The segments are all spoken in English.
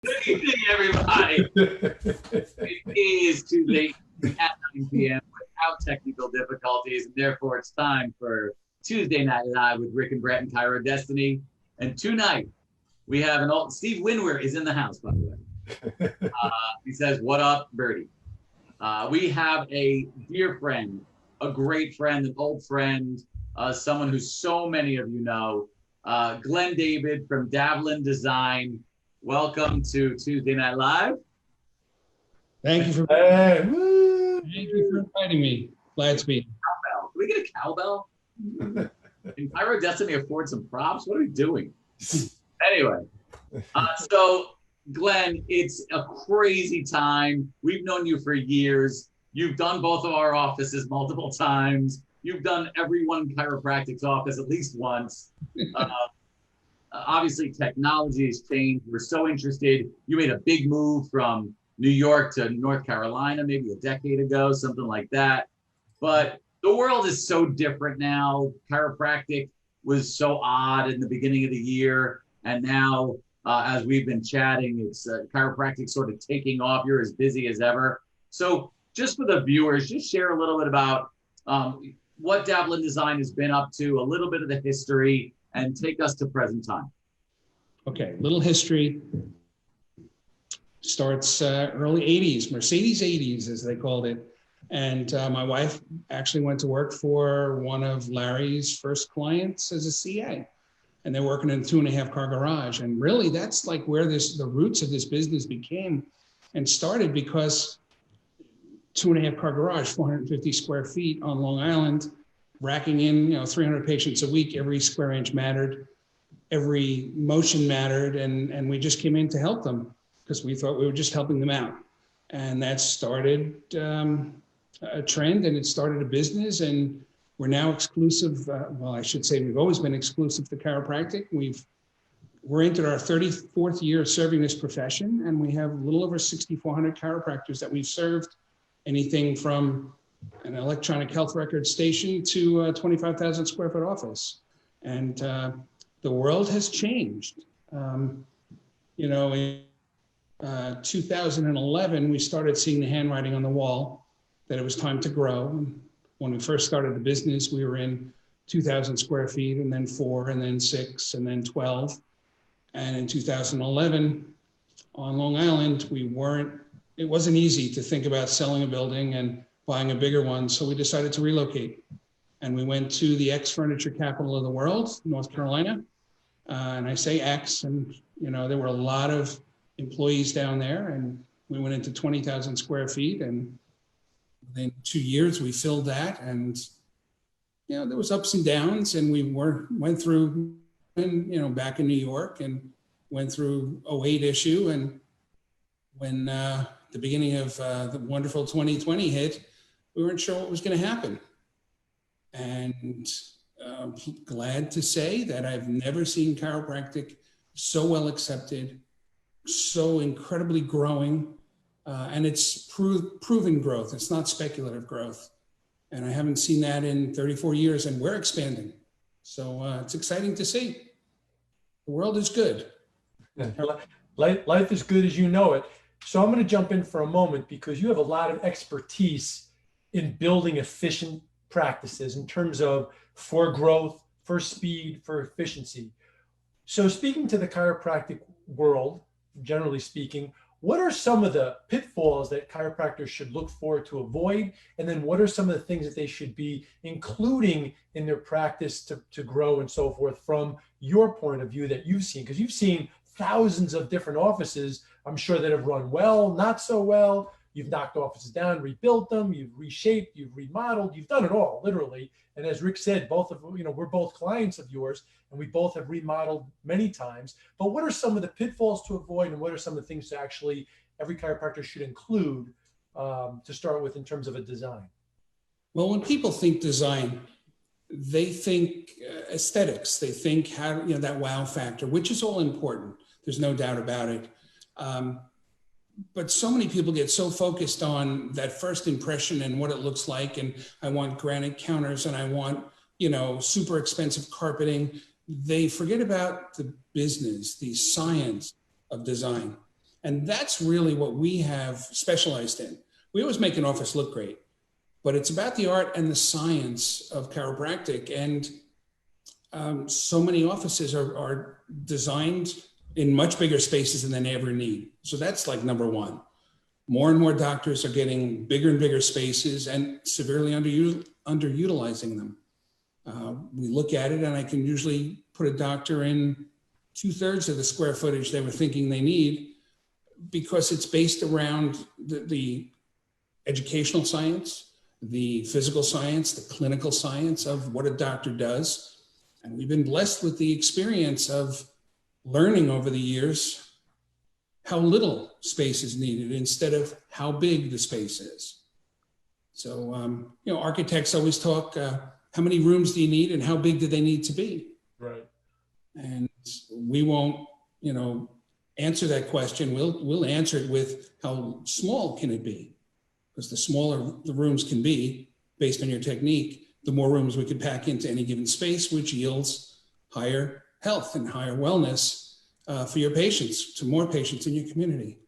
Good evening, everybody. It is Tuesday at 9 p.m. without technical difficulties, and therefore it's time for Tuesday Night Live with Rick and Brett and Cairo Destiny. And tonight we have an old Steve Winwer is in the house, by the way. He says, "What up, Birdie?" We have a dear friend, a great friend, an old friend, someone who so many of you know, Glen David from Davlin Design. Welcome to Tuesday Night Live. Thank you for Hey, inviting me. Glad to be. Cowbell. Can we get a cowbell? Can Cairo Destiny afford some props? What are we doing? Anyway, so Glen, it's a crazy time. We've known you for years. You've done both of our offices multiple times. You've done every one Chiropractic's office at least once. Obviously, technology has changed. We're so interested. You made a big move from New York to North Carolina maybe a decade ago, something like that. But the world is so different now. Chiropractic was so odd in the beginning of the year. And now, as we've been chatting, it's chiropractic sort of taking off. You're as busy as ever. So just for the viewers, just share a little bit about what Davlin Design has been up to, a little bit of the history, and take us to present time. Okay, little history. Starts early 80s, Mercedes 80s, as they called it. And my wife actually went to work for one of Larry's first clients as a CA. And they're working in a 2.5 car garage. And really, that's like where the roots of this business became and started, because 2.5 car garage, 450 square feet on Long Island, racking in 300 patients a week. Every square inch mattered, every motion mattered, and we just came in to help them because we thought we were just helping them out. And that started a trend, and it started a business, and we're now exclusive. Well, I should say we've always been exclusive to chiropractic. We're into our 34th year of serving this profession, and we have a little over 6,400 chiropractors that we've served, anything from an electronic health record station to a 25,000 square foot office. And the world has changed. In 2011, we started seeing the handwriting on the wall that it was time to grow. When we first started the business, we were in 2,000 square feet, and then 4, and then 6, and then 12. And in 2011, on Long Island, it wasn't easy to think about selling a building and buying a bigger one. So we decided to relocate. And we went to the ex-furniture capital of the world, North Carolina. And I say ex, and there were a lot of employees down there, and we went into 20,000 square feet. And within 2 years, we filled that. And, there was ups and downs, and we went through, back in New York, and went through 08 issue. And when the beginning of the wonderful 2020 hit, we weren't sure what was going to happen. And I'm glad to say that I've never seen chiropractic so well accepted, so incredibly growing, and it's proven growth. It's not speculative growth. And I haven't seen that in 34 years, and we're expanding. So it's exciting to see. The world is good. life is good as you know it. So I'm going to jump in for a moment because you have a lot of expertise in building efficient practices in terms of for growth, for speed, for efficiency. So speaking to the chiropractic world, generally speaking, what are some of the pitfalls that chiropractors should look for to avoid? And then what are some of the things that they should be including in their practice to grow and so forth from your point of view that you've seen? Because you've seen thousands of different offices, I'm sure, that have run well, not so well. You've knocked offices down, rebuilt them, you've reshaped, you've remodeled, you've done it all, literally. And as Rick said, we're both clients of yours, and we both have remodeled many times. But what are some of the pitfalls to avoid, and what are some of the things to actually every chiropractor should include to start with in terms of a design? Well, when people think design, they think aesthetics. They think that wow factor, which is all important. There's no doubt about it. But so many people get so focused on that first impression and what it looks like. And I want granite counters, and I want, super expensive carpeting. They forget about the business, the science of design. And that's really what we have specialized in. We always make an office look great, but it's about the art and the science of chiropractic. And so many offices are designed in much bigger spaces than they ever need. So that's like number one. More and more doctors are getting bigger and bigger spaces and severely underutilizing them. We look at it, and I can usually put a doctor in 2/3 of the square footage they were thinking they need, because it's based around the educational science, the physical science, the clinical science of what a doctor does. And we've been blessed with the experience of learning over the years how little space is needed instead of how big the space is. So, architects always talk, how many rooms do you need and how big do they need to be? Right. And we won't, answer that question. We'll answer it with how small can it be? Because the smaller the rooms can be, based on your technique, the more rooms we could pack into any given space, which yields higher health and higher wellness for your patients, to more patients in your community.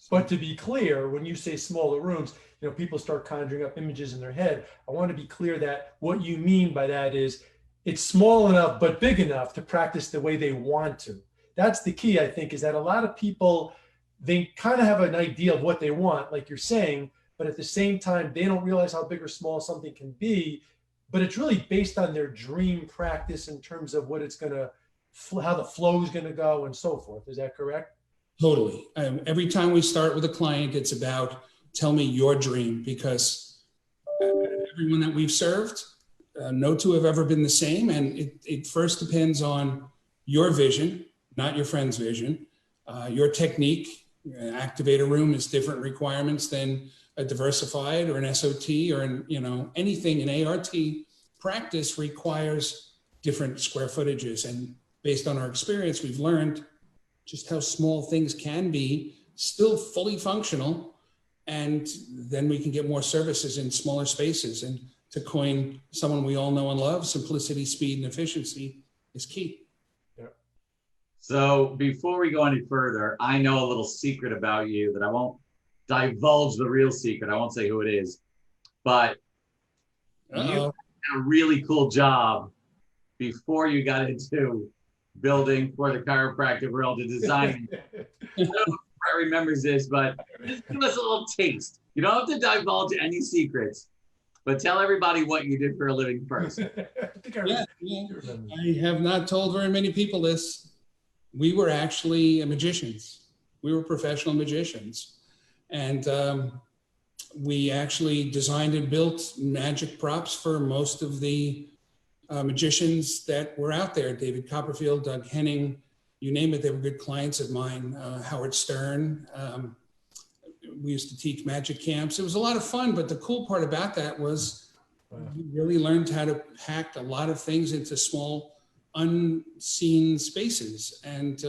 But to be clear, when you say smaller rooms, people start conjuring up images in their head. I want to be clear that what you mean by that is it's small enough but big enough to practice the way they want to. That's the key, I think, is that a lot of people, they kind of have an idea of what they want, like you're saying, but at the same time, they don't realize how big or small something can be. But it's really based on their dream practice in terms of what it's going to, how the flow is going to go and so forth. Is that correct? Totally. Every time we start with a client, it's about, tell me your dream, because everyone that we've served, no two have ever been the same. And it first depends on your vision, not your friend's vision. Your technique. Activator room is different requirements than a diversified or an SOT or anything. An ART practice requires different square footages. And based on our experience, we've learned just how small things can be, still fully functional. And then we can get more services in smaller spaces. And to coin someone we all know and love, simplicity, speed, and efficiency is key. Yeah. So before we go any further, I know a little secret about you that I won't divulge the real secret. I won't say who it is, but you did a really cool job before you got into building for the chiropractic world to design. I don't know if Brett remembers this, but just give us a little taste. You don't have to divulge any secrets, but tell everybody what you did for a living first. I have not told very many people this. We were actually magicians. We were professional magicians. And we actually designed and built magic props for most of the magicians that were out there. David Copperfield, Doug Henning, you name it, they were good clients of mine. Howard Stern. We used to teach magic camps. It was a lot of fun, but the cool part about that was we really learned how to pack a lot of things into small, unseen spaces. And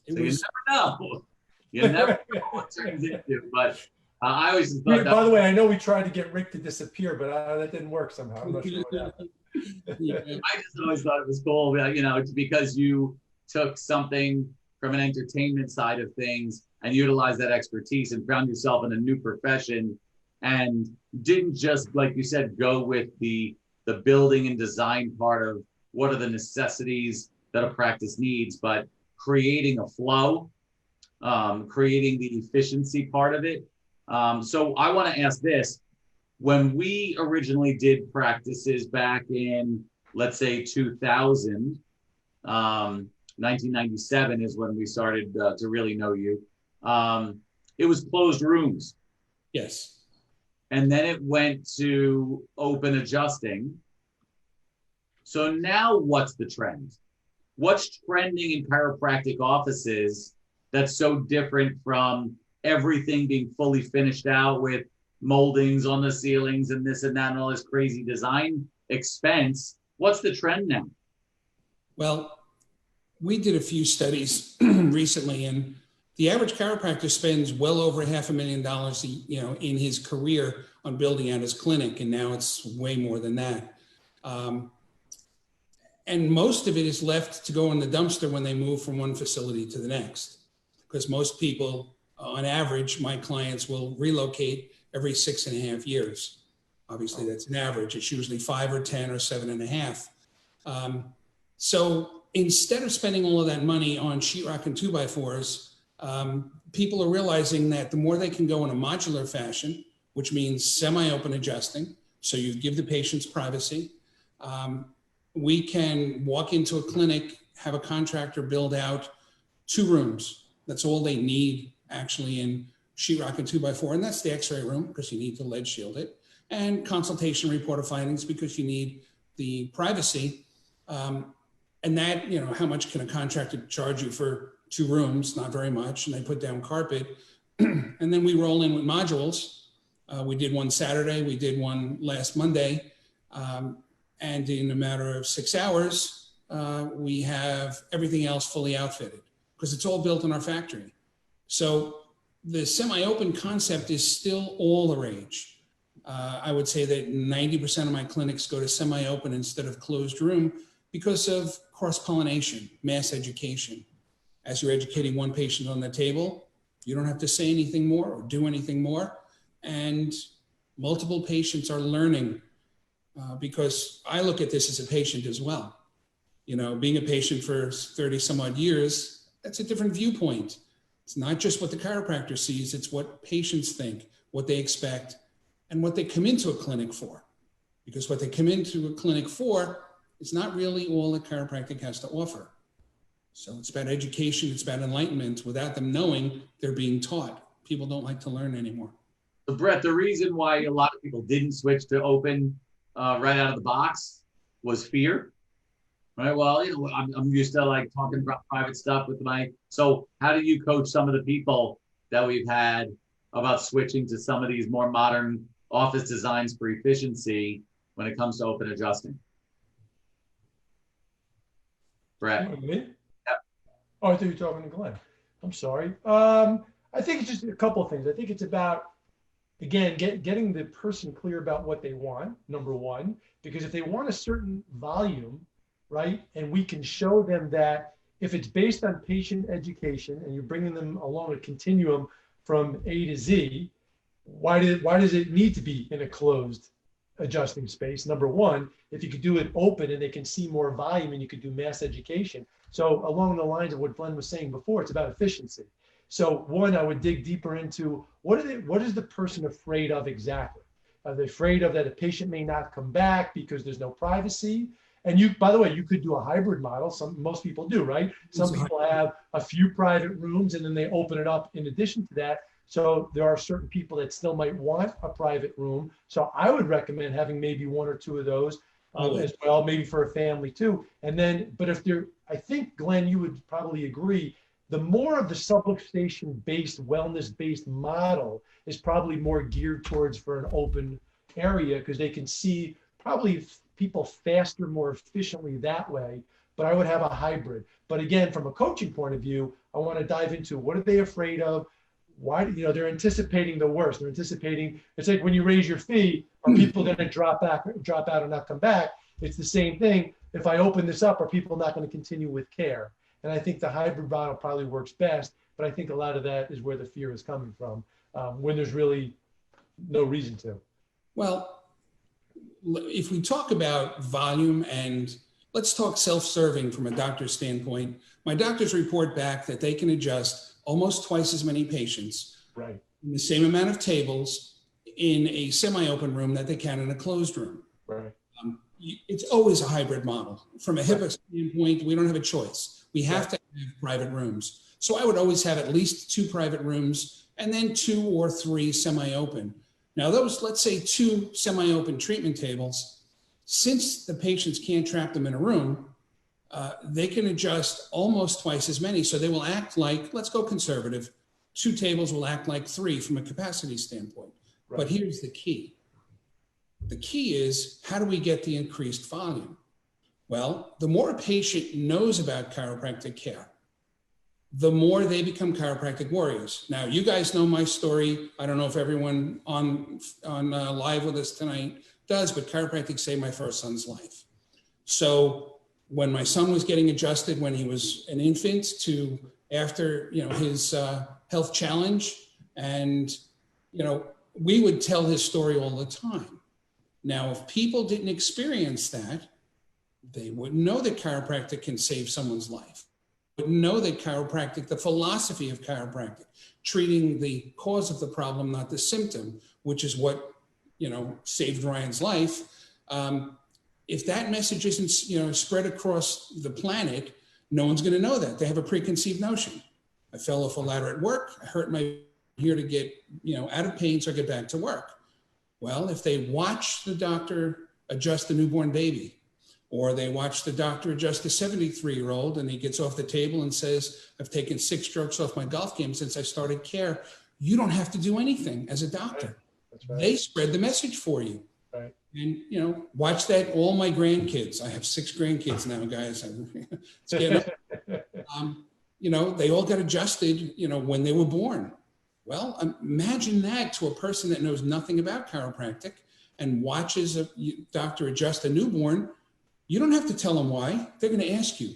You never know. You never know what it turns into. But I always thought by the way, I know we tried to get Rick to disappear, but that didn't work somehow. I'm not sure what happened. I just always thought it was cool, it's because you took something from an entertainment side of things and utilized that expertise and found yourself in a new profession and didn't just, like you said, go with the building and design part of what are the necessities that a practice needs, but creating a flow, creating the efficiency part of it. So I want to ask this. When we originally did practices back in, let's say 2000, 1997 is when we started to really know you. It was closed rooms. Yes. And then it went to open adjusting. So now what's the trend? What's trending in chiropractic offices that's so different from everything being fully finished out with moldings on the ceilings and this and that and all this crazy design expense? What's the trend now? Well, we did a few studies recently, and the average chiropractor spends well over $500,000, in his career on building out his clinic, and now it's way more than that. And most of it is left to go in the dumpster when they move from one facility to the next. because most people, on average, my clients will relocate every 6.5 years. Obviously, that's an average. It's usually 5 or 10 or 7.5. So instead of spending all of that money on sheetrock and 2x4s, people are realizing that the more they can go in a modular fashion, which means semi-open adjusting, so you give the patients privacy. We can walk into a clinic, have a contractor build out 2 rooms. That's all they need actually in sheetrock and 2x4, and that's the x-ray room because you need to lead shield it, and consultation report of findings because you need the privacy. And that, how much can a contractor charge you for 2 rooms? Not very much, and they put down carpet. And then we roll in with modules. We did one Saturday, we did one last Monday. And in a matter of 6 hours, we have everything else fully outfitted because it's all built in our factory. So the semi-open concept is still all the rage. I would say that 90% of my clinics go to semi-open instead of closed room because of cross-pollination, mass education. As you're educating one patient on the table, you don't have to say anything more or do anything more. And multiple patients are learning because I look at this as a patient as well. Being a patient for 30 some odd years, that's a different viewpoint. It's not just what the chiropractor sees, it's what patients think, what they expect, and what they come into a clinic for. Because what they come into a clinic for is not really all that chiropractic has to offer. So it's about education, it's about enlightenment. Without them knowing, they're being taught. People don't like to learn anymore. So Brett, the reason why a lot of people didn't switch to open right out of the box was fear, right? Well, I'm used to like talking about private stuff with so how do you coach some of the people that we've had about switching to some of these more modern office designs for efficiency when it comes to open adjusting? Brett. Me? Yep. Oh, I thought you were talking to Glenn. I'm sorry. I think it's just a couple of things. I think it's about, again, getting the person clear about what they want, number one, because if they want a certain volume, right, and we can show them that if it's based on patient education and you're bringing them along a continuum from A to Z, why does it need to be in a closed adjusting space? Number one, if you could do it open and they can see more volume and you could do mass education. So along the lines of what Glenn was saying before, it's about efficiency. So one, I would dig deeper into what is the person afraid of exactly? Are they afraid of that a patient may not come back because there's no privacy? And you, by the way, you could do a hybrid model. Most people do, right? Some people have a few private rooms and then they open it up in addition to that. So there are certain people that still might want a private room. So I would recommend having maybe 1 or 2 of those as well, maybe for a family too. And then, but if they're, I think, Glenn, you would probably agree, the more of the subluxation-based, wellness-based model is probably more geared towards for an open area because they can see probably people faster, more efficiently that way. But I would have a hybrid. But again, from a coaching point of view, I want to dive into what are they afraid of? Why, they're anticipating the worst. They're anticipating, it's like when you raise your fee, are people going to drop out or not come back? It's the same thing. If I open this up, are people not going to continue with care? And I think the hybrid model probably works best, but I think a lot of that is where the fear is coming from when there's really no reason to. Well, if we talk about volume and let's talk self-serving from a doctor's standpoint, my doctors report back that they can adjust almost twice as many patients right in the same amount of tables in a semi-open room that they can in a closed room. Right. It's always a hybrid model. From a HIPAA standpoint, we don't have a choice. We have to have private rooms. So I would always have at least 2 private rooms and then 2 or 3 semi-open. Now those, let's say 2 semi-open treatment tables, since the patients can't trap them in a room, they can adjust almost twice as many. So they will act like, let's go conservative, 2 tables will act like 3 from a capacity standpoint. Right. But here's the key. The key is, how do we get the increased volume? Well, the more a patient knows about chiropractic care, the more they become chiropractic warriors. Now, you guys know my story. I don't know if everyone on live with us tonight does, but chiropractic saved my first son's life. So when my son was getting adjusted when he was an infant to after, his health challenge. And, we would tell his story all the time. Now, if people didn't experience that, they wouldn't know that chiropractic can save someone's life. Wouldn't know that chiropractic, the philosophy of chiropractic, treating the cause of the problem, not the symptom, which is what, saved Ryan's life. If that message isn't, spread across the planet, no one's going to know that. They have a preconceived notion. I fell off a ladder at work. I hurt my here to get, out of pain so I get back to work. Well, if they watch the doctor adjust the newborn baby, or they watch the doctor adjust a 73-year-old and he gets off the table and says, I've taken 6 strokes off my golf game since I started care. You don't have to do anything as a doctor. Right. That's right. They spread the message for you. Right. And, watch that. All my grandkids, I have 6 grandkids now, guys. It's getting up. They all got adjusted, when they were born. Well, imagine that to a person that knows nothing about chiropractic and watches a doctor adjust a newborn. You don't have to tell them why. They're going to ask you,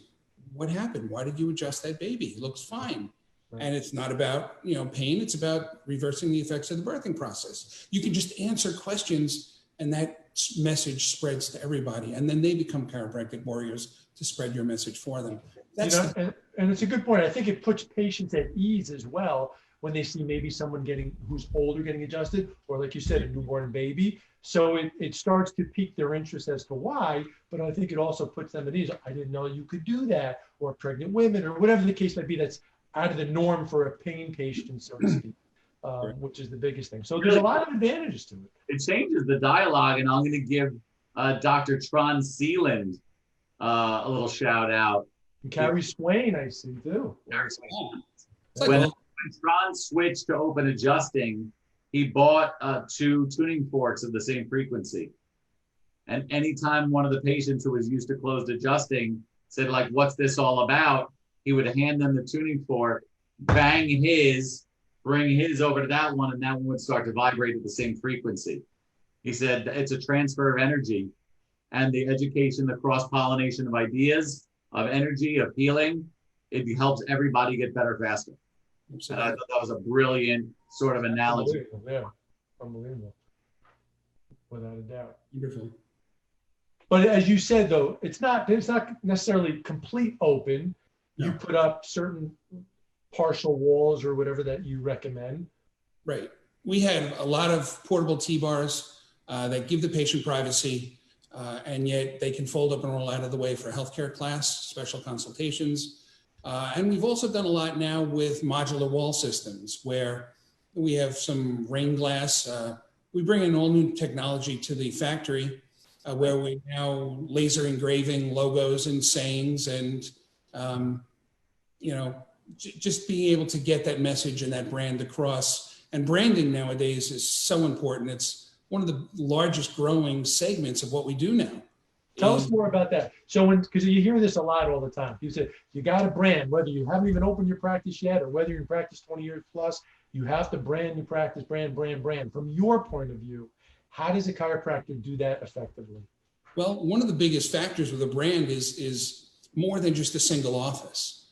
what happened? Why did you adjust that baby? It looks fine. Right. And it's not about, pain. It's about reversing the effects of the birthing process. You can just answer questions and that message spreads to everybody. And then they become chiropractic warriors to spread your message for them. And it's a good point. I think it puts patients at ease as well when they see maybe someone who's older getting adjusted, or like you said, a newborn baby. So it starts to pique their interest as to why, but I think it also puts them at ease. I didn't know you could do that, or pregnant women, or whatever the case might be, that's out of the norm for a pain patient, so to speak, which is the biggest thing. So there's a lot of advantages to it. It changes the dialogue, and I'm going to give Dr. Tron Sealand a little shout out. And Carrie Swain, I see too. Carrie Swain. When Tron switched to open adjusting, he bought 2 tuning forks of the same frequency. And anytime one of the patients who was used to closed adjusting said, like, what's this all about? He would hand them the tuning fork, bang his, bring his over to that one, and that one would start to vibrate at the same frequency. He said it's a transfer of energy, and the education, the cross-pollination of ideas, of energy, of healing, it helps everybody get better faster. And I thought that was a brilliant sort of analogy. Unbelievable. Yeah, unbelievable, without a doubt. Beautiful. But as you said, though, it's not necessarily complete open. No. You put up certain partial walls or whatever that you recommend. Right. We have a lot of portable T-bars that give the patient privacy, and yet they can fold up and roll out of the way for healthcare class, special consultations. And we've also done a lot now with modular wall systems where we have some rain glass. We bring in all new technology to the factory where we now laser engraving logos and sayings and, just being able to get that message and that brand across. And branding nowadays is so important. It's one of the largest growing segments of what we do now. Tell us more about that. So because you hear this a lot all the time. You say, you got a brand, whether you haven't even opened your practice yet or whether you're in practice 20 years plus, you have to brand your practice, brand. From your point of view, how does a chiropractor do that effectively? Well, one of the biggest factors with a brand is more than just a single office.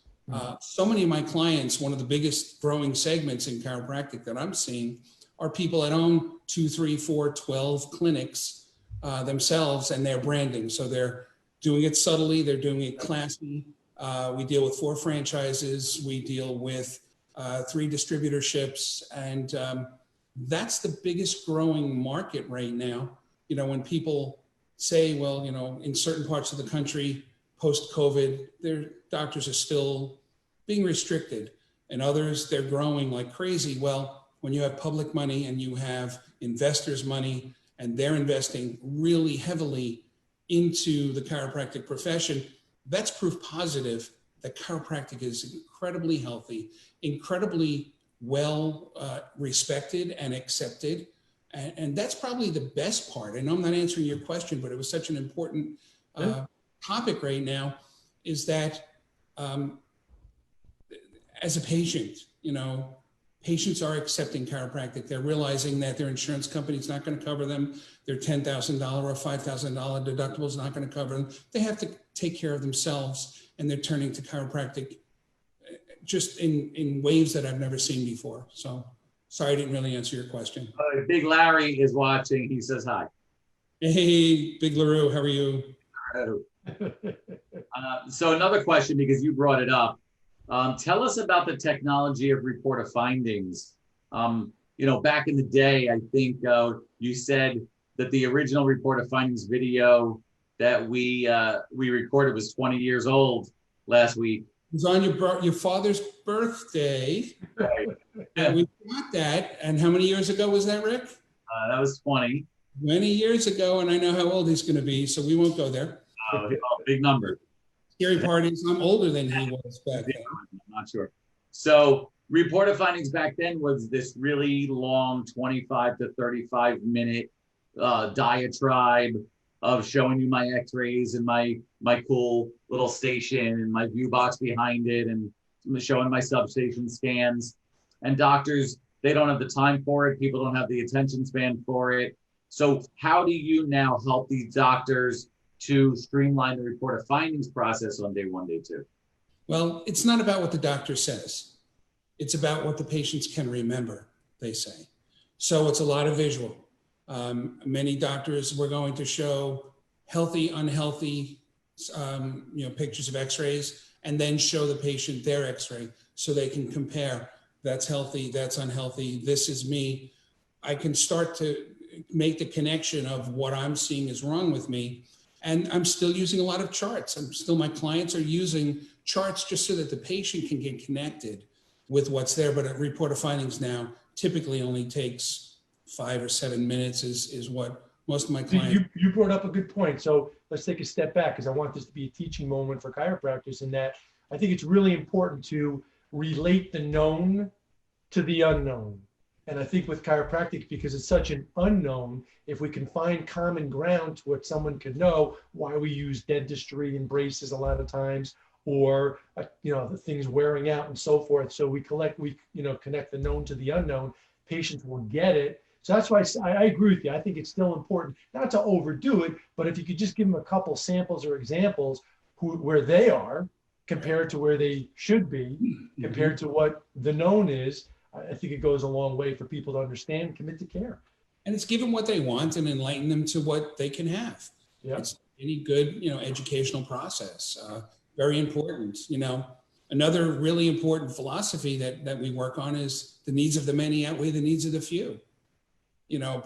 So many of my clients, one of the biggest growing segments in chiropractic that I'm seeing are people that own 2, 3, 4, 12 clinics themselves, and they're branding. So they're doing it subtly, they're doing it classy. We deal with 4 franchises, we deal with 3 distributorships, and that's the biggest growing market right now. When people say, well, in certain parts of the country, post-COVID, their doctors are still being restricted, and others, they're growing like crazy. Well, when you have public money and you have investors' money, and they're investing really heavily into the chiropractic profession, that's proof positive that chiropractic is incredibly healthy, incredibly well respected and accepted. And that's probably the best part. I know I'm not answering your question, but it was such an important topic right now, is that as a patient, patients are accepting chiropractic. They're realizing that their insurance company is not going to cover them. Their $10,000 or $5,000 deductible is not going to cover them. They have to take care of themselves, and they're turning to chiropractic just in waves that I've never seen before. So sorry I didn't really answer your question. Big Larry is watching. He says hi. Hey, Big LaRue, how are you? So another question, because you brought it up. Tell us about the technology of report of findings. Back in the day, I think you said that the original report of findings video that we recorded was 20 years old last week. It was on your father's birthday. Right. And we got that. And how many years ago was that, Rick? That was 20. 20 years ago, and I know how old he's going to be, so we won't go there. Big number. Scary parties. I'm older than he was back then. I'm not sure. So report of findings back then was this really long 25 to 35 minute diatribe of showing you my x-rays and my cool little station and my view box behind it and showing my substation scans. And doctors, they don't have the time for it. People don't have the attention span for it. So how do you now help these doctors to streamline the report of findings process on day 1, day 2? Well, it's not about what the doctor says. It's about what the patients can remember, they say. So it's a lot of visual. Many doctors were going to show healthy, unhealthy, pictures of x-rays and then show the patient their x-ray so they can compare. That's healthy, that's unhealthy, this is me. I can start to make the connection of what I'm seeing is wrong with me. And I'm still using a lot of charts. My clients are using charts just so that the patient can get connected with what's there. But a report of findings now typically only takes 5 or 7 minutes is what most of my clients. You brought up a good point. So let's take a step back, because I want this to be a teaching moment for chiropractors, in that I think it's really important to relate the known to the unknown. And I think with chiropractic, because it's such an unknown, if we can find common ground to what someone could know, why we use dentistry and braces a lot of times, or the things wearing out and so forth. So we connect the known to the unknown. Patients will get it. So that's why I agree with you. I think it's still important not to overdo it, but if you could just give them a couple samples or examples where they are compared to where they should be, compared to what the known is. I think it goes a long way for people to understand and commit to care. And it's give them what they want and enlighten them to what they can have. Yeah. It's any good, educational process. Very important. Another really important philosophy that we work on is the needs of the many outweigh the needs of the few.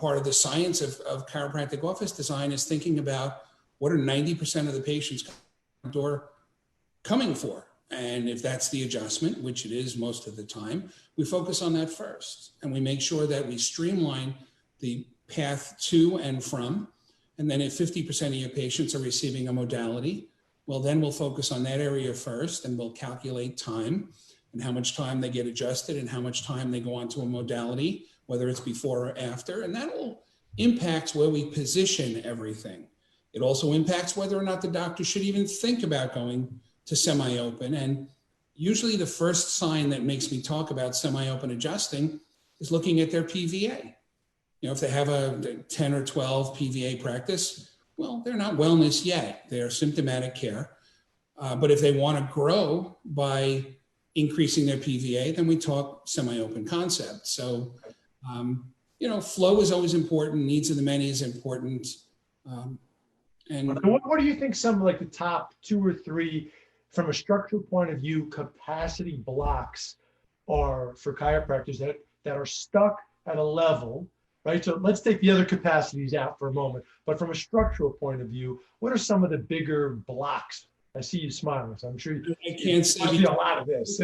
Part of the science of chiropractic office design is thinking about what are 90% of the patients coming for. And if that's the adjustment, which it is most of the time, we focus on that first. And we make sure that we streamline the path to and from. And then if 50% of your patients are receiving a modality, well, then we'll focus on that area first, and we'll calculate time and how much time they get adjusted and how much time they go on to a modality, whether it's before or after. And that will impact where we position everything. It also impacts whether or not the doctor should even think about going to semi-open. And usually the first sign that makes me talk about semi-open adjusting is looking at their PVA. If they have a 10 or 12 PVA practice, well, they're not wellness yet. They're symptomatic care. But if they want to grow by increasing their PVA, then we talk semi-open concept. So, flow is always important. Needs of the many is important. And what do you think some like the top 2 or 3, from a structural point of view, capacity blocks are for chiropractors that are stuck at a level, right? So let's take the other capacities out for a moment. But from a structural point of view, what are some of the bigger blocks? I see you smiling, so I'm sure you see a lot of this.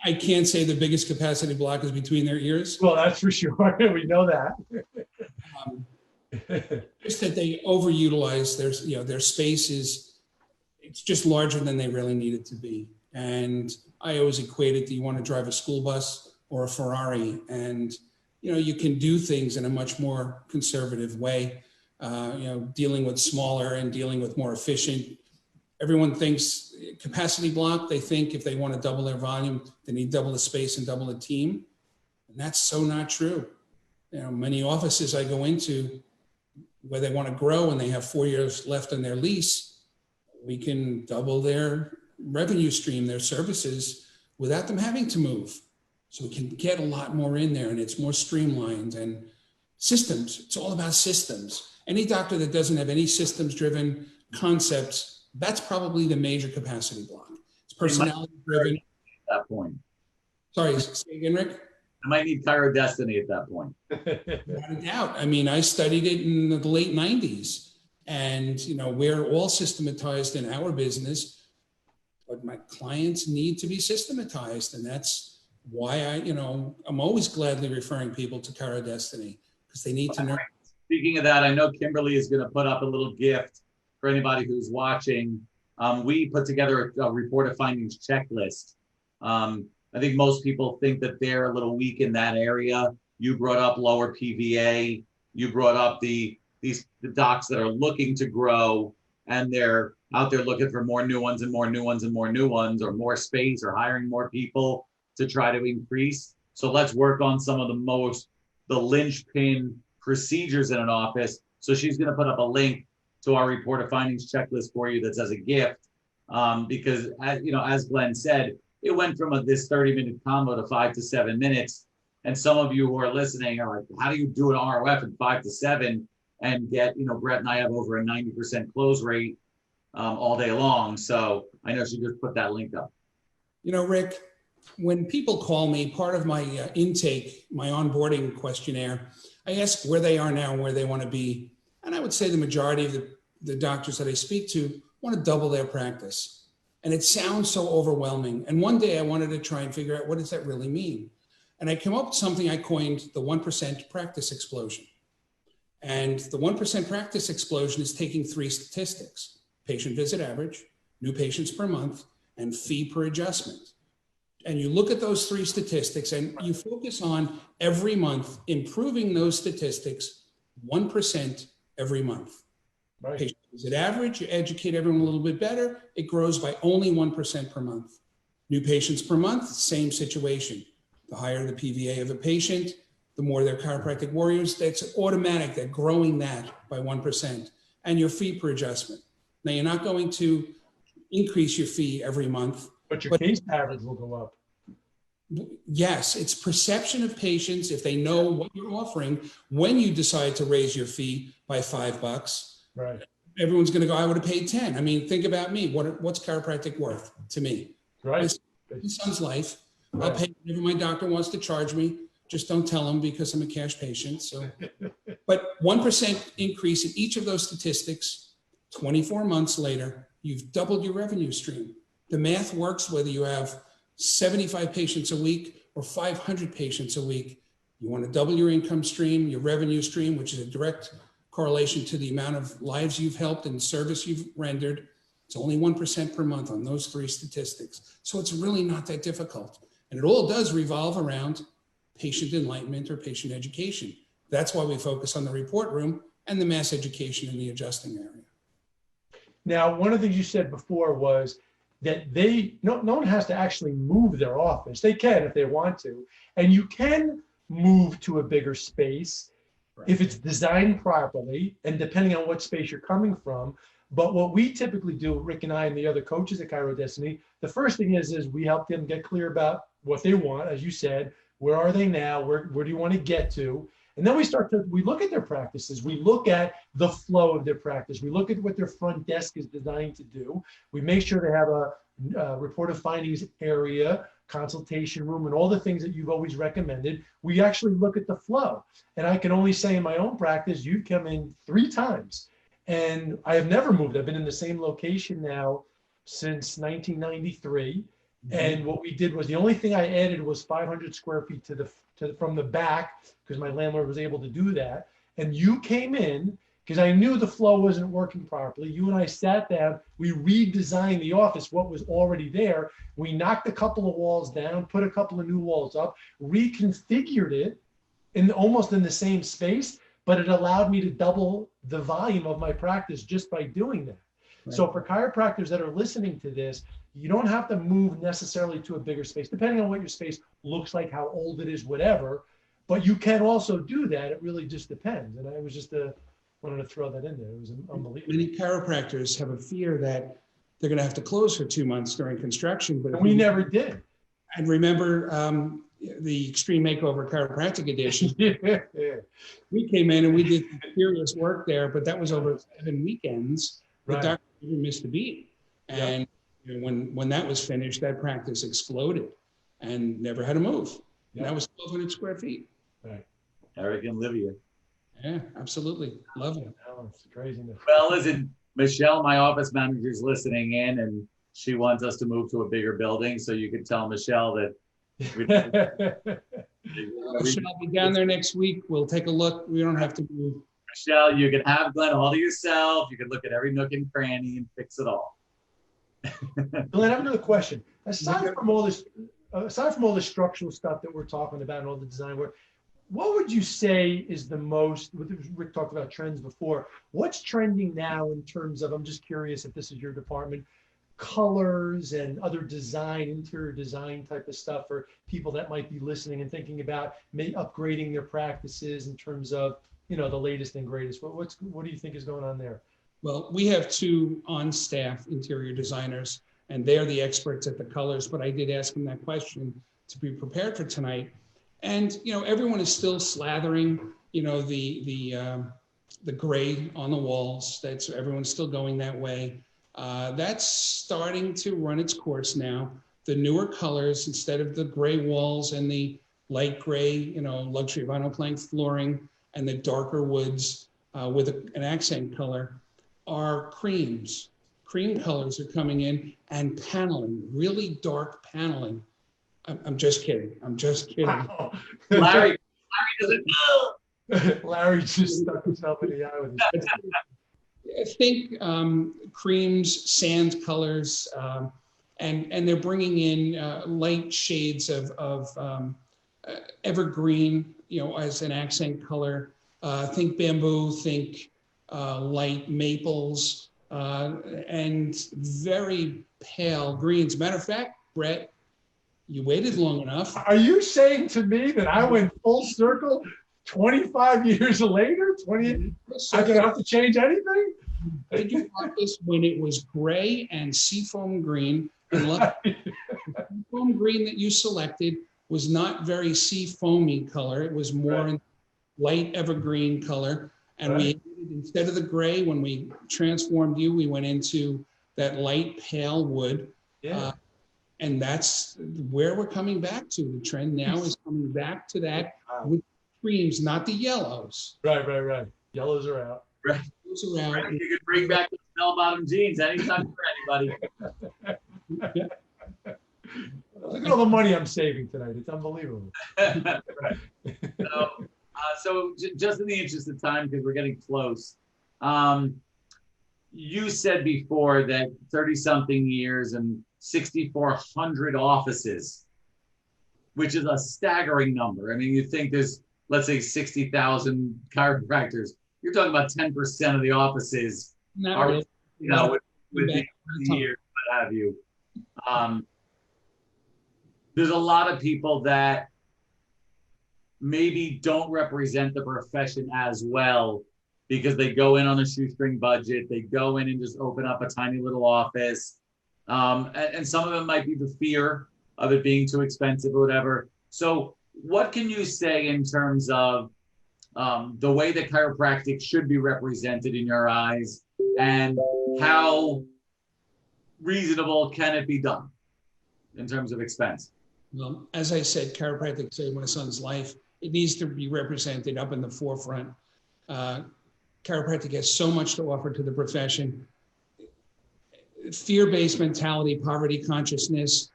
I can't say the biggest capacity block is between their ears. Well, that's for sure. We know that. Just that they overutilize their space it's just larger than they really need it to be. And I always equate it to, you want to drive a school bus or a Ferrari, and you can do things in a much more conservative way, dealing with smaller and dealing with more efficient. Everyone thinks capacity block, they think if they want to double their volume, they need double the space and double the team. And that's so not true. Many offices I go into where they want to grow and they have 4 years left on their lease, we can double their revenue stream, their services, without them having to move. So we can get a lot more in there, and it's more streamlined. And systems, it's all about systems. Any doctor that doesn't have any systems-driven concepts, that's probably the major capacity block. It's personality-driven. At that point. Sorry, say again, Rick? I might need chirodestiny at that point. Without a doubt. I mean, I studied it in the late 90s, and we're all systematized in our business, but my clients need to be systematized, and that's why I'm always gladly referring people to chirodestiny, because they need to know. Speaking of that, I know Kimberly is going to put up a little gift for anybody who's watching. We put together a report of findings checklist. I think most people think that they're a little weak in that area. You brought up lower PVA. You brought up the docs that are looking to grow, and they're out there looking for more new ones and more new ones and more new ones, or more space, or hiring more people to try to increase. So let's work on some of the linchpin procedures in an office. So she's going to put up a link to our report of findings checklist for you that's as a gift, because as Glenn said, it went from this 30-minute combo to 5 to 7 minutes. And some of you who are listening are like, how do you do an ROF in 5 to 7 and get, Brett and I have over a 90% close rate all day long. So I know she just put that link up. Rick, when people call me, part of my intake, my onboarding questionnaire, I ask where they are now and where they want to be. And I would say the majority of the doctors that I speak to want to double their practice. And it sounds so overwhelming. And one day I wanted to try and figure out, what does that really mean? And I came up with something I coined the 1% practice explosion. And the 1% practice explosion is taking 3 statistics: patient visit average, new patients per month, and fee per adjustment. And you look at those 3 statistics and you focus on every month improving those statistics 1% every month. Right. Patient visit average, you educate everyone a little bit better, it grows by only 1% per month. New patients per month, same situation. The higher the PVA of a patient, the more they're chiropractic warriors. That's automatic, they're growing that by 1%. And your fee per adjustment. Now, you're not going to increase your fee every month. But your case average will go up. Yes, it's perception of patients. If they know what you're offering, when you decide to raise your fee by $5, right, everyone's going to go, I would have paid 10. I mean, think about me. What's chiropractic worth to me? Right. My son's life. Right. I'll pay whatever my doctor wants to charge me. Just don't tell him, because I'm a cash patient. So, but 1% increase in each of those statistics, 24 months later, you've doubled your revenue stream. The math works whether you have 75 patients a week or 500 patients a week. You want to double your income stream, your revenue stream, which is a direct correlation to the amount of lives you've helped and service you've rendered. It's only 1% per month on those 3 statistics. So it's really not that difficult. And it all does revolve around patient enlightenment or patient education. That's why we focus on the report room and the mass education in the adjusting area. Now, one of the things you said before was that no one has to actually move their office. They can if they want to. And you can move to a bigger space, right, if it's designed properly and depending on what space you're coming from. But what we typically do, Rick and I and the other coaches at chirodestiny, the first thing is we help them get clear about what they want. As you said, where are they now? Where do you want to get to? And then we look at their practices. We look at the flow of their practice. We look at what their front desk is designed to do. We make sure they have a report of findings area, consultation room, and all the things that you've always recommended. We actually look at the flow. And I can only say in my own practice, you've come in 3 times. And I have never moved. I've been in the same location now since 1993. Mm-hmm. And what we did was, the only thing I added was 500 square feet from the back, because my landlord was able to do that. And you came in because I knew the flow wasn't working properly. You and I sat down, we redesigned the office, what was already there. We knocked a couple of walls down, put a couple of new walls up, reconfigured it almost in the same space, but it allowed me to double the volume of my practice just by doing that. Right. So for chiropractors that are listening to this, you don't have to move necessarily to a bigger space, depending on what your space looks like, how old it is, whatever. But you can also do that. It really just depends. And I was just wanted to throw that in there. It was unbelievable. Many chiropractors have a fear that they're going to have to close for 2 months during construction. But we never did. And remember the Extreme Makeover Chiropractic Edition. Yeah. We came in and we did serious work there, but that was over 7 weekends. The Right. doctor didn't miss a beat. And you know, when that was finished, that practice exploded and never had to move. Yep. And that was 1,200 square feet. Right. Eric and Livia. Yeah, absolutely. Love it. Oh, it's craziness. Well, listen, Michelle, my office manager, is listening in, and she wants us to move to a bigger building. So you can tell Michelle that. I'll be down there next week. We'll take a look. We don't have to move. Michelle, you can have Glenn all to yourself. You can look at every nook and cranny and fix it all. Glenn, I have another question. Aside from all the structural stuff that we're talking about and all the design work, what would you say is the most, Rick talked about trends before, what's trending now in terms of, I'm just curious if this is your department, colors and other design, interior design type of stuff for people that might be listening and thinking about upgrading their practices in terms of, you know, the latest and greatest. What do you think is going on there? Well, we have 2 on-staff interior designers, and they're the experts at the colors, but I did ask them that question to be prepared for tonight. And, you know, everyone is still slathering, you know, the gray on the walls. Everyone's still going that way. That's starting to run its course now. The newer colors, instead of the gray walls and the light gray, you know, luxury vinyl plank flooring and the darker woods with an accent color, are creams. Cream colors are coming in, and paneling, really dark paneling. I'm just kidding. I'm just kidding. Wow. Larry doesn't know. Larry just stuck himself in the eye with his I think creams, sand colors, and they're bringing in light shades of evergreen, you know, as an accent color. Think bamboo, think light maples, and very pale greens. Matter of fact, Brett, you waited long enough. Are you saying to me that I went full circle 25 years later? 20? I don't have to change anything? Did you want this when it was gray and seafoam green? And the seafoam green that you selected was not very seafoamy color. It was more in light evergreen color. And we, instead of the gray, when we transformed you, we went into that light pale wood. Yeah. And that's where we're coming back to. The trend now is coming back to that with creams, not the yellows. Right. Yellows are out. Right. Those are out. You could bring back the bell-bottom jeans anytime for anybody. Look at all the money I'm saving tonight. It's unbelievable. Right. So just in the interest of time, because we're getting close, you said before that 30-something years and 6,400 offices, which is a staggering number. I mean, you think there's, let's say, 60,000 chiropractors. You're talking about 10% of the offices are, you know, with the years, what have you. There's a lot of people that maybe don't represent the profession as well because they go in on a shoestring budget. They go in and just open up a tiny little office. And some of them might be the fear of it being too expensive or whatever. So what can you say in terms of the way that chiropractic should be represented in your eyes, and how reasonable can it be done in terms of expense? Well, as I said, chiropractic saved my son's life. It needs to be represented up in the forefront. Chiropractic has so much to offer to the profession. Fear-based mentality, poverty consciousness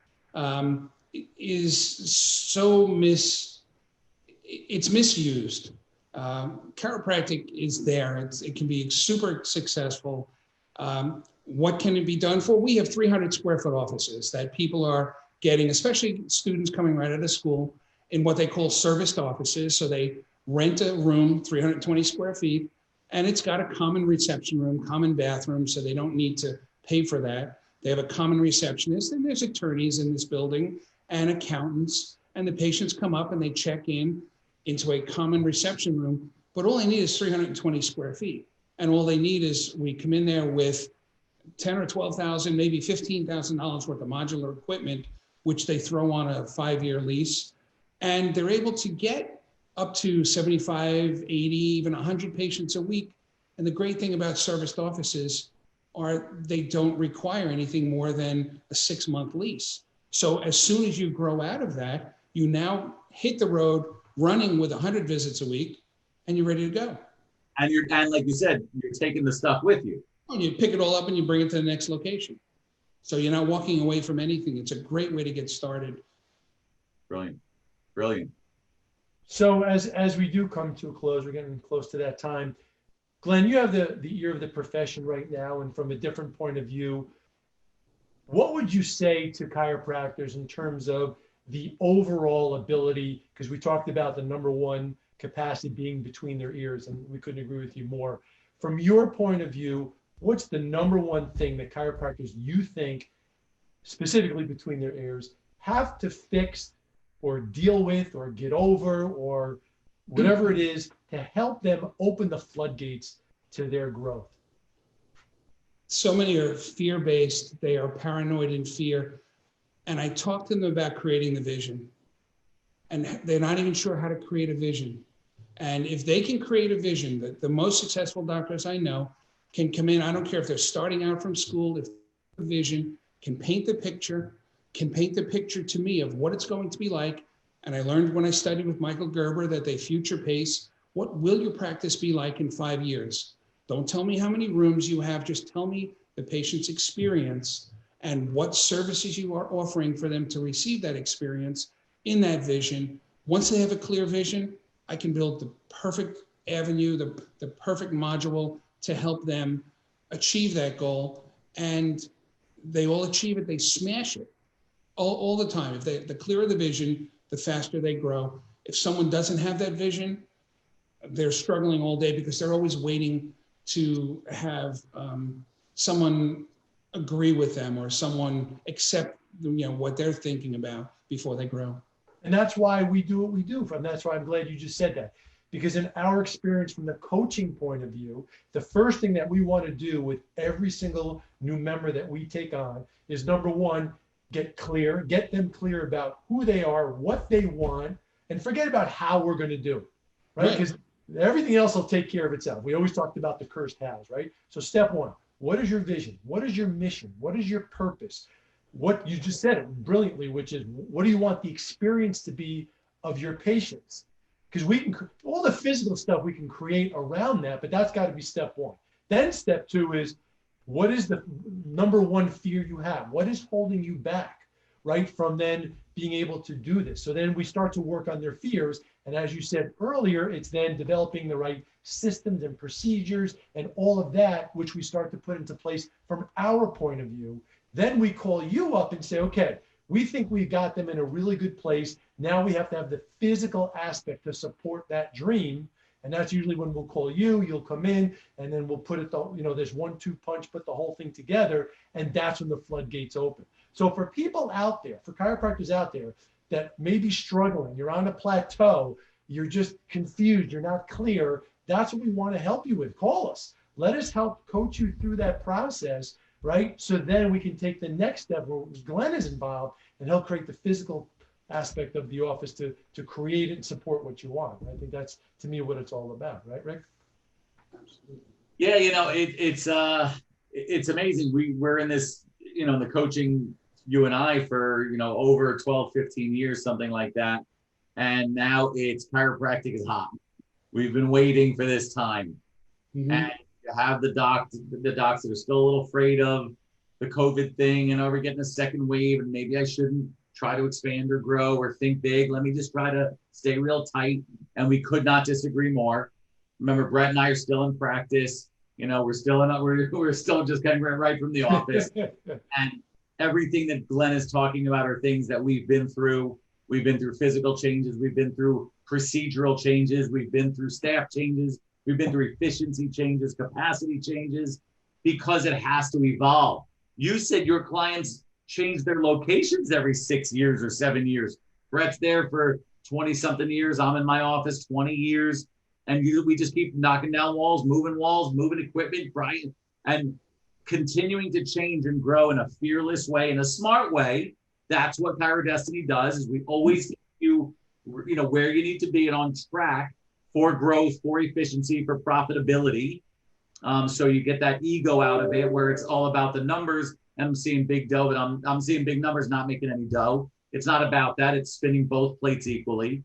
is so it's misused. Chiropractic is there. It can be super successful. What can it be done for? We have 300 square foot offices that people are getting, especially students coming right out of school, in what they call serviced offices. So they rent a room, 320 square feet, and it's got a common reception room, common bathroom, so they don't need to pay for that. They have a common receptionist, and there's attorneys in this building and accountants, and the patients come up and they check into a common reception room, but all they need is 320 square feet. And all they need is, we come in there with $10,000 or $12,000, maybe $15,000 worth of modular equipment which they throw on a 5-year lease. And they're able to get up to 75, 80, even 100 patients a week. And the great thing about serviced offices are they don't require anything more than a 6-month lease. So as soon as you grow out of that, you now hit the road running with 100 visits a week, and you're ready to go. And like you said, you're taking the stuff with you. And you pick it all up and you bring it to the next location. So you're not walking away from anything. It's a great way to get started. Brilliant. Brilliant. So as we do come to a close, we're getting close to that time. Glenn, you have the ear of the profession right now, and from a different point of view, what would you say to chiropractors in terms of the overall ability? Because we talked about the number one capacity being between their ears, and we couldn't agree with you more. From your point of view, what's the number one thing that chiropractors you think, specifically between their ears, have to fix or deal with or get over or whatever it is to help them open the floodgates to their growth? So many are fear-based. They are paranoid in fear. And I talk to them about creating the vision. And they're not even sure how to create a vision. And if they can create a vision, that the most successful doctors I know can come in, I don't care if they're starting out from school, if the vision can paint the picture to me of what it's going to be like. And I learned when I studied with Michael Gerber that they future pace. What will your practice be like in 5 years? Don't tell me how many rooms you have, just tell me the patient's experience and what services you are offering for them to receive that experience in that vision. Once they have a clear vision, I can build the perfect avenue, the perfect module to help them achieve that goal. And they all achieve it, they smash it all the time. If the clearer the vision, the faster they grow. If someone doesn't have that vision, they're struggling all day because they're always waiting to have someone agree with them or someone accept what they're thinking about before they grow. And that's why we do what we do. And that's why I'm glad you just said that. Because in our experience from the coaching point of view, the first thing that we want to do with every single new member that we take on is, number one, get them clear about who they are, what they want, and forget about how we're going to do it, right? Because everything else will take care of itself. We always talked about the cursed hows, right? So step one, what is your vision? What is your mission? What is your purpose? What you just said it brilliantly, which is, what do you want the experience to be of your patients? Because we can, all the physical stuff we can create around that, but that's got to be step one. Then step two is, what is the number one fear you have? What is holding you back, right, from then being able to do this? So then we start to work on their fears. And as you said earlier, it's then developing the right systems and procedures and all of that, which we start to put into place from our point of view. Then we call you up and say, okay, we think we got them in a really good place. Now we have to have the physical aspect to support that dream. And that's usually when we'll call you, you'll come in, and then we'll put it, there's 1-2 punch, put the whole thing together. And that's when the floodgates open. So for people out there, for chiropractors out there that may be struggling, you're on a plateau, you're just confused, you're not clear, that's what we want to help you with. Call us. Let us help coach you through that process, right? So then we can take the next step where Glenn is involved, and he'll create the physical aspect of the office to create and support what you want. I think that's, to me, what it's all about, right, Rick? Yeah, it's amazing. We're in this, in the coaching, you and I, for over 12, 15 years, something like that. And now it's chiropractic is hot. We've been waiting for this time. Mm-hmm. And you have the docs that are still a little afraid of the COVID thing, and we're getting a second wave, and maybe I shouldn't try to expand or grow or think big. Let me just try to stay real tight. And we could not disagree more. Remember, Brett and I are still in practice. We're still just getting right from the office. And everything that Glenn is talking about are things that we've been through. We've been through physical changes. We've been through procedural changes. We've been through staff changes. We've been through efficiency changes, capacity changes, because it has to evolve. You said your clients change their locations every 6 years or 7 years. Brett's there for 20 something years. I'm in my office 20 years. And we just keep knocking down walls, moving equipment, and continuing to change and grow in a fearless way, in a smart way, That's what ChiroDestiny does, is we always get you, where you need to be and on track for growth, for efficiency, for profitability. So you get that ego out of it where it's all about the numbers. And I'm seeing big dough, but I'm seeing big numbers, not making any dough. It's not about that. It's spinning both plates equally.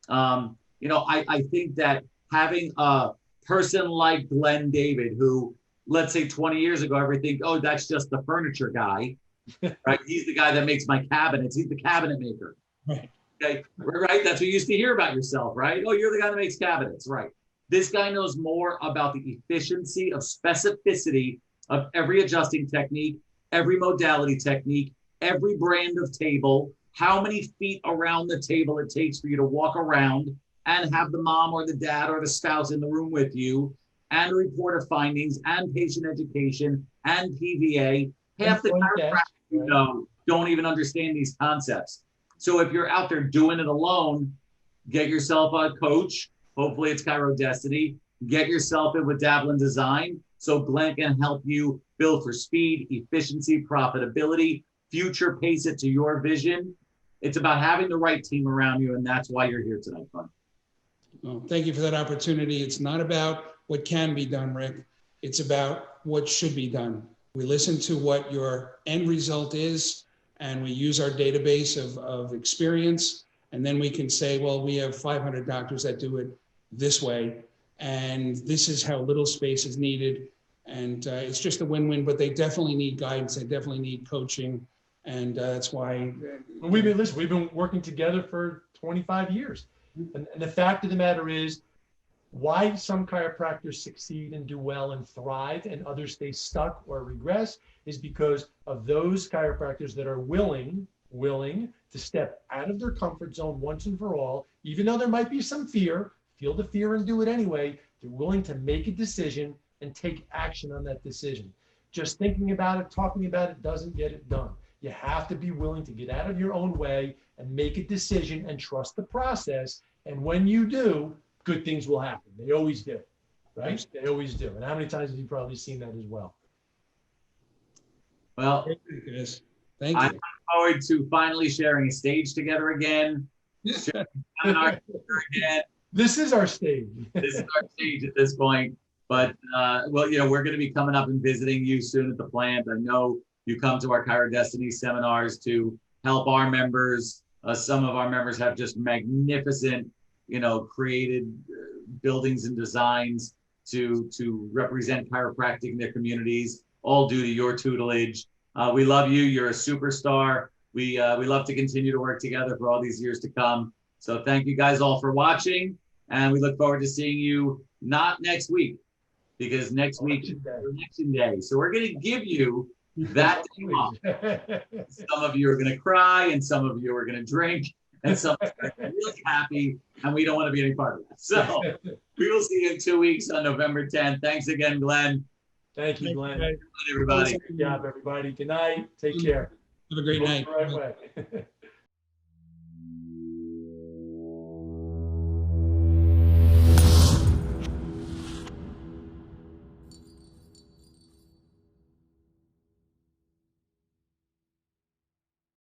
I think that having a person like Glen David, who, let's say 20 years ago, everything, oh, that's just the furniture guy, right? He's the guy that makes my cabinets. He's the cabinet maker. Right. Okay, right? That's what you used to hear about yourself, right? Oh, you're the guy that makes cabinets, right? This guy knows more about the efficiency of specificity of every adjusting technique, every modality technique, every brand of table, how many feet around the table it takes for you to walk around and have the mom or the dad or the spouse in the room with you, and a report of findings and patient education and PVA. Half the chiropractors don't even understand these concepts. So if you're out there doing it alone, get yourself a coach. Hopefully it's ChiroDestiny. Get yourself in with Dabbling Design so Glenn can help you build for speed, efficiency, profitability, future pace it to your vision. It's about having the right team around you, and that's why you're here tonight, Glenn. Well, thank you for that opportunity. It's not about what can be done, Rick. It's about what should be done. We listen to what your end result is, and we use our database of experience, and then we can say, well, we have 500 doctors that do it this way, and this is how little space is needed, and it's just a win-win, but they definitely need guidance. They definitely need coaching, and that's why. We've been working together for 25 years. And the fact of the matter is, why some chiropractors succeed and do well and thrive and others stay stuck or regress is because of those chiropractors that are willing to step out of their comfort zone once and for all, even though there might be some fear, feel the fear and do it anyway. They're willing to make a decision and take action on that decision. Just thinking about it, talking about it doesn't get it done. You have to be willing to get out of your own way and make a decision and trust the process. And when you do, good things will happen. They always do, right? They always do. And how many times have you probably seen that as well? Well, thank you. I look forward to finally sharing a stage together again. Again. This is our stage. This is our stage at this point. But, we're going to be coming up and visiting you soon at the plant. I know you come to our ChiroDestiny seminars to help our members. Some of our members have just magnificent, created buildings and designs to represent chiropractic in their communities, all due to your tutelage. We love you. You're a superstar. We love to continue to work together for all these years to come. So thank you guys all for watching. And we look forward to seeing you not next week, because next week is Election Day. So we're going to give you that day off. Some of you are going to cry, and some of you are going to drink, and some of you are really happy, and we don't want to be any part of that. So we will see you in 2 weeks on November 10th. Thanks again, Glenn. Thank you, Glenn. Good night, everybody. Good job, everybody. Good night. Take care. Have a great night. The right way.